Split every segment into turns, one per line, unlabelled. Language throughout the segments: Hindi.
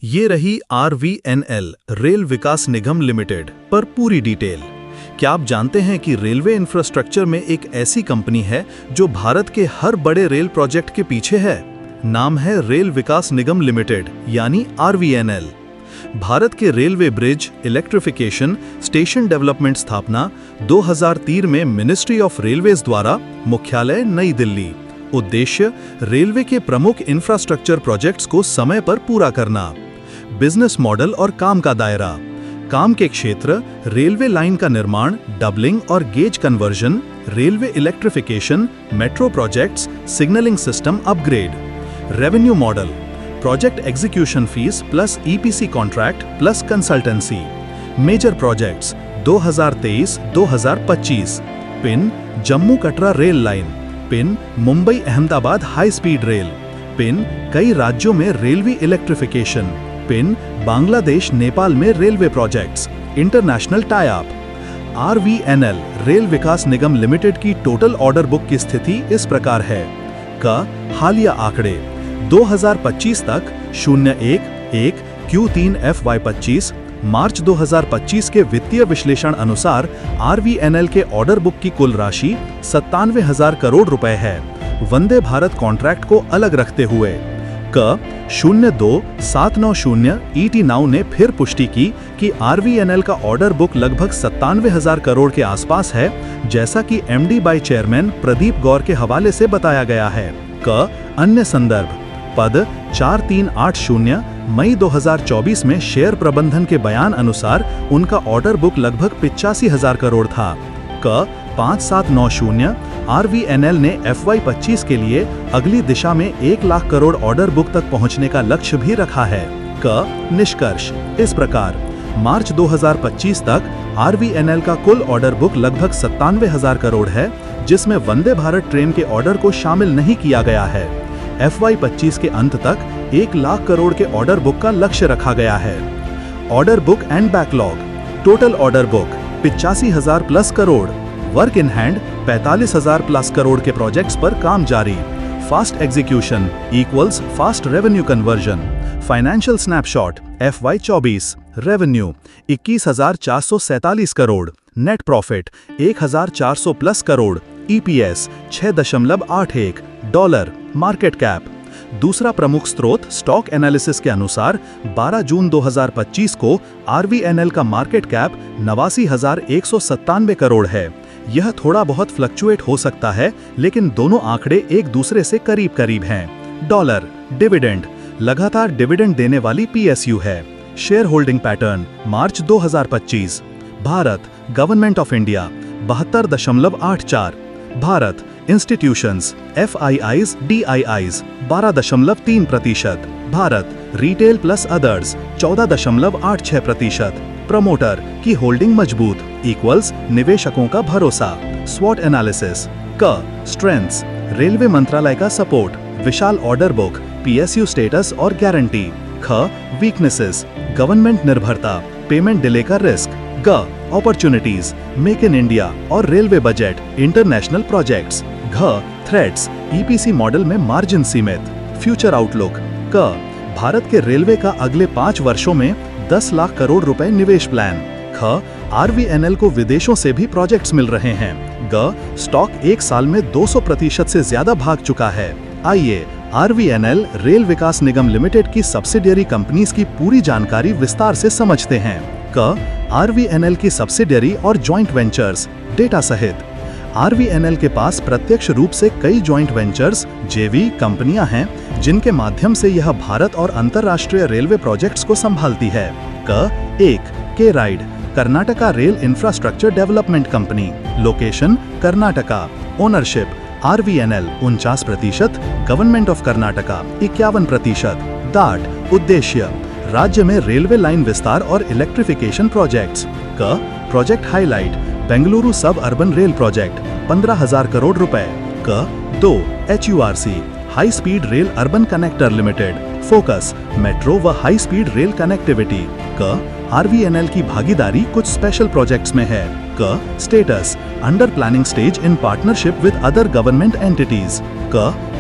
ये रही RVNL rail Vikas Nigam limited पर पूरी डिटेल। क्या आप जानते हैं कि रेलवे इंफ्रास्ट्रक्चर में एक ऐसी कंपनी है जो भारत के हर बड़े रेल प्रोजेक्ट के पीछे है? नाम है रेल विकास निगम लिमिटेड यानी RVNL। भारत के railway bridge, electrification, station development स्थापना 2003 में मिनिस्ट्री ऑफ रेलवेज द्वारा, मुख्यालय नई दिल्ली। उद्देश्य रेलवे के प्रमुख इंफ्रास्ट्रक्चर प्रोजेक्ट्स को समय पर पूरा करना। बिजनेस मॉडल और काम का दायरा। काम के क्षेत्र रेलवे लाइन का निर्माण, डबलिंग और gauge conversion, railway electrification, metro projects, signalling system upgrade. Revenue model project execution fees plus EPC contract plus consultancy. Major projects 2023-2025। Pin Jammu Katra rail line. Pin Mumbai Ahmedabad high speed rail. Pin कई राज्यों में railway electrification. Pin Bangladesh Nepal में railway projects. International tie up. RVNL rail Vikas Nigam limited की टोटल ऑर्डर बुक की स्थिति इस प्रकार है। हालिया आंकड़े 2025 तक 01-1 Q3 FY25 मार्च 2025 के वित्तीय विश्लेषण अनुसार RVNL के ऑर्डर बुक की कुल राशि 97,000 करोड़ रुपए है। वंदे भारत कॉन्ट्रैक्ट को अलग रखते हुए 02-790 ET नाउ ने फिर पुष्टि की कि RVNL का ऑर्डर बुक लगभग 97,000 करोड़ के आसपास है, जैसा कि MD बाय चेयरमैन प्रदीप गौर के हवाले से बताया गया है। अन्य संदर्भ पद 4380 मई 2024 में शेयर प्रबंधन के बयान अनुसार उनका ऑर्डर बुक लगभग 85,000 करोड़ था। 5790 RVNL ने FY25 के लिए अगली दिशा में 1 लाख करोड़ ऑर्डर बुक तक पहुंचने का लक्ष्य भी रखा है। निष्कर्ष इस प्रकार मार्च 2025 तक RVNL का कुल ऑर्डर बुक लगभग 97,000 करोड़ है, जिसमें वंदे भारत ट्रेन के ऑर्डर को शामिल नहीं किया गया है। FY25 के अंत तक 1 लाख करोड़ के ऑर्डर बुक का लक्ष्य रखा गया है। Order book and backlog total order book 85,000 plus crore. Work in hand 45,000 plus crore के प्रोजेक्ट्स पर काम जारी। Fast execution equals fast revenue conversion. Financial snapshot FY24 revenue 21,447 crore. Net profit 1,400 plus crore. EPS 6.81 dollar. Market cap दूसरा प्रमुख स्रोत स्टॉक एनालिसिस के अनुसार 12 जून 2025 को RVNL का मार्केट कैप 89,197 करोड़ है। यह थोड़ा बहुत फ्लक्चुएट हो सकता है, लेकिन दोनों आंकड़े एक दूसरे से करीब करीब हैं। डॉलर डिविडेंड लगातार डिविडेंड देने वाली PSU है। Share holding pattern March 2025। Bharat government of India 72.84। Bharat institutions FIIs DIIs 12.3%। Bharat retail plus others 14.86%। Promoter की होल्डिंग मजबूत इक्वल्स निवेशकों का भरोसा। स्वॉट एनालिसिस स्ट्रेंथ्स रेलवे मंत्रालय का सपोर्ट, विशाल ऑर्डर बुक, PSU स्टेटस और गारंटी। वीकनेसेस गवर्नमेंट निर्भरता, पेमेंट डिले का risk. Opportunities make in India और railway budget, international projects. Threats EPC model में मार्जिन सीमित। फ्यूचर आउटलुक भारत के रेलवे का अगले 5 वर्षों में 10 लाख करोड़ रुपए निवेश प्लान। RVNL को विदेशों से भी प्रोजेक्ट्स मिल रहे हैं। स्टॉक 1 साल में 200% से ज्यादा भाग चुका है। आइए RVNL rail Vikas Nigam limited की सब्सिडियरी कंपनीज की पूरी जानकारी विस्तार से समझते हैं। RVNL की सब्सिडियरी और जॉइंट वेंचर्स डेटा सहित। RVNL के पास प्रत्यक्ष रूप से कई जॉइंट वेंचर्स JV कंपनियां हैं, जिनके माध्यम से यह भारत और अंतर्राष्ट्रीय रेलवे प्रोजेक्ट्स को संभालती है। 1 K-Ride Karnataka rail infrastructure development company. Location Karnataka. Ownership RVNL 49%, government of Karnataka 51%। DART उद्देश्य राज्य में रेलवे लाइन विस्तार और electrification projects. Project highlight Bengaluru sub urban rail project 15,000 crore रुपए। 2 HURC high speed rail urban connector limited. Focus metro व high speed rail connectivity. RVNL की भागीदारी कुछ स्पेशल प्रोजेक्ट्स में है। Status under planning stage in partnership with other government entities.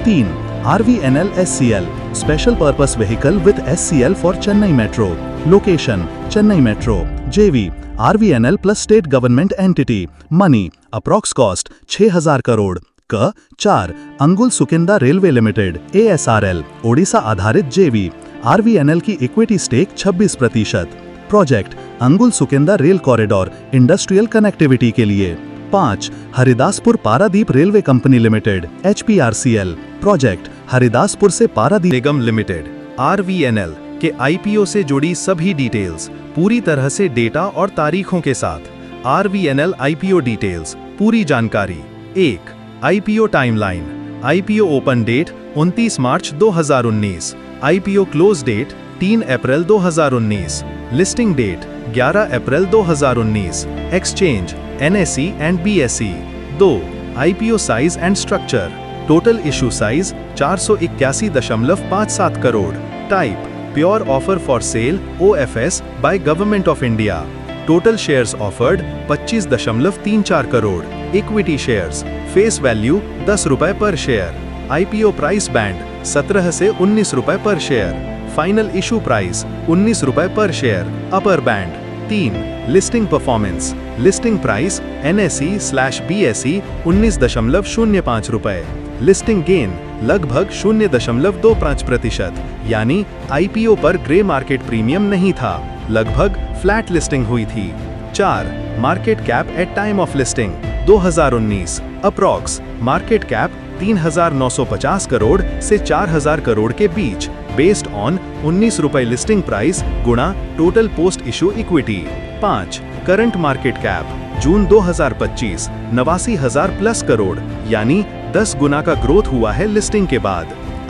3 RVNL SCL, Special Purpose Vehicle with SCL for Chennai Metro. Location, Chennai Metro. JV, RVNL plus State Government Entity. Money, approx cost 6,000 crore. क 4. अंगुल Sukinda railway limited ASRL, Odisha आधारित JV. RVNL की equity stake 26%. Project, Angul Sukinda rail corridor industrial connectivity के लिए. 5. Haridaspur Paradip railway company limited HPRCL. Project, Haridaspur से पारादीप निगम लिमिटेड RVNL के IPO से जुड़ी सभी डिटेल्स पूरी तरह से डेटा और तारीखों के साथ. RVNL IPO डिटेल्स पूरी जानकारी. 1. IPO timeline. IPO open date 29 March 2019. IPO close date 3 April 2019. Listing date 11 April 2019. Exchange NSE and BSE. 2. IPO size and structure. Total issue size 481.57 crore. Type pure offer for sale OFS by government of India. Total shares offered 25.34 crore. Equity shares. Face value 10 रुपए पर शेयर. IPO प्राइस बैंड 17 से 19 रुपए पर शेयर. फाइनल इशू प्राइस 19 रुपए पर share. Upper band. 3. Listing performance. Listing price NSE/BSE 19.05 रुपए. लिस्टिंग गेन लगभग 0.25%, यानी IPO पर ग्रे मार्केट प्रीमियम नहीं था, लगभग फ्लैट लिस्टिंग हुई थी. 4. Market cap at time of listing 2019. Approx market cap 3,950 crore से 4,000 करोड़ के बीच, बेस्ड ऑन 19 रुपए लिस्टिंग प्राइस गुणा total post issue equity. 5. Current market cap June 2025 89,000 plus crore, यानी 10 गुना का ग्रोथ हुआ है लिस्टिंग के बाद.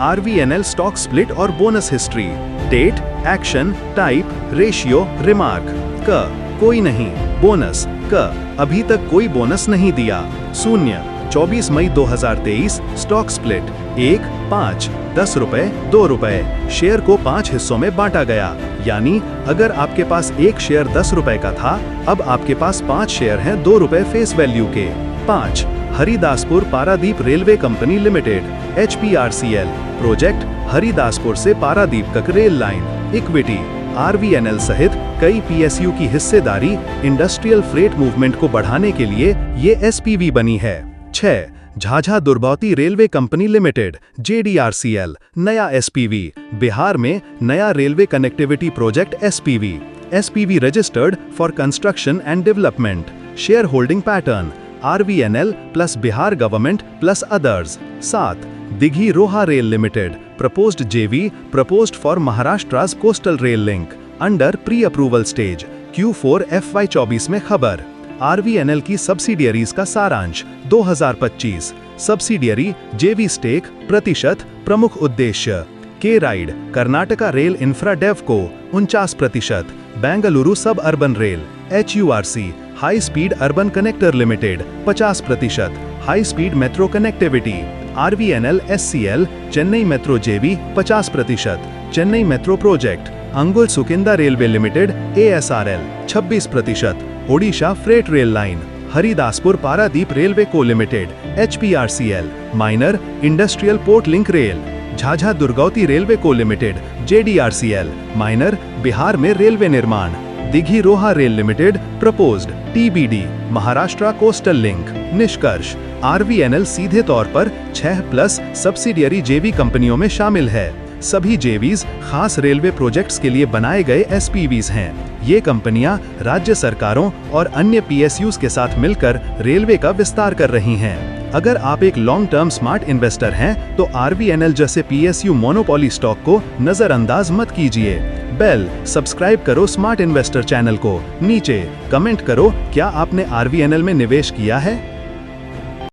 RVNL स्टॉक स्प्लिट और bonus history. Date, action, type, ratio, remark. क कोई नहीं. बोनस. क अभी तक कोई बोनस नहीं दिया. 0. 24 मई 2023 स्टॉक स्प्लिट 1, 5, 10 रुपए 2 रुपए. शेयर को 5 हिस्सों में बांटा गया, यानी अगर आपके पास एक शेयर 10 रुपए का था, अब आपके पास 5 शेयर हैं 2 रुपए फेस वैल्यू के. 5. Haridaspur Paradip railway company limited HPRCL. Project, Haridaspur से पारादीप तक रेल लाइन. इक्विटी, RVNL सहित कई PSU की हिस्सेदारी इंडस्ट्रियल फ्रेट मूवमेंट को बढ़ाने के लिए ये SPV बनी है. 6. Jhajha Durgauti railway company limited JDRCL, नया SPV. बिहार में नया railway connectivity project SPV. SPV registered for construction and development. Share holding pattern RVNL plus Bihar government plus others. 7. Dighi Roha rail limited proposed JV proposed for Maharashtra's coastal rail link under pre approval stage. Q4 FY24 में खबर. RVNL की सब्सिडियरीज का सारांश 2025. सब्सिडियरी JV स्टेक प्रतिशत. प्रमुख उद्देश्य के ride Karnataka rail infra dev को 49%. Bengaluru sub urban rail HURC high speed urban connector limited 50%. High speed metro connectivity RVNL SCL Chennai metro JV 50%. Chennai metro project Angul Sukinda railway limited ASRL 26%. Odisha freight rail line Haridaspur Paradip railway co limited HPRCL minor industrial port link rail. Jhajha Durgauti railway co limited JDRCL minor Bihar में रेलवे निर्माण. Dighi Roha rail limited proposed TBD Maharashtra coastal link. निष्कर्ष, RVNL सीधे तौर पर 6+ सब्सिडियरी JV कंपनियों में शामिल है. सभी JVs खास रेलवे प्रोजेक्ट्स के लिए बनाए गए SPVs हैं. ये कंपनियां राज्य सरकारों और अन्य PSUs के साथ मिलकर रेलवे का विस्तार कर रही हैं. अगर आप एक लॉन्ग टर्म स्मार्ट इन्वेस्टर हैं तो RVNL जैसे PSU मोनोपोली स्टॉक को नजरअंदाज मत कीजिए. बेल सब्सक्राइब करो स्मार्ट इन्वेस्टर चैनल को. नीचे कमेंट करो क्या आपने RVNL में निवेश किया है.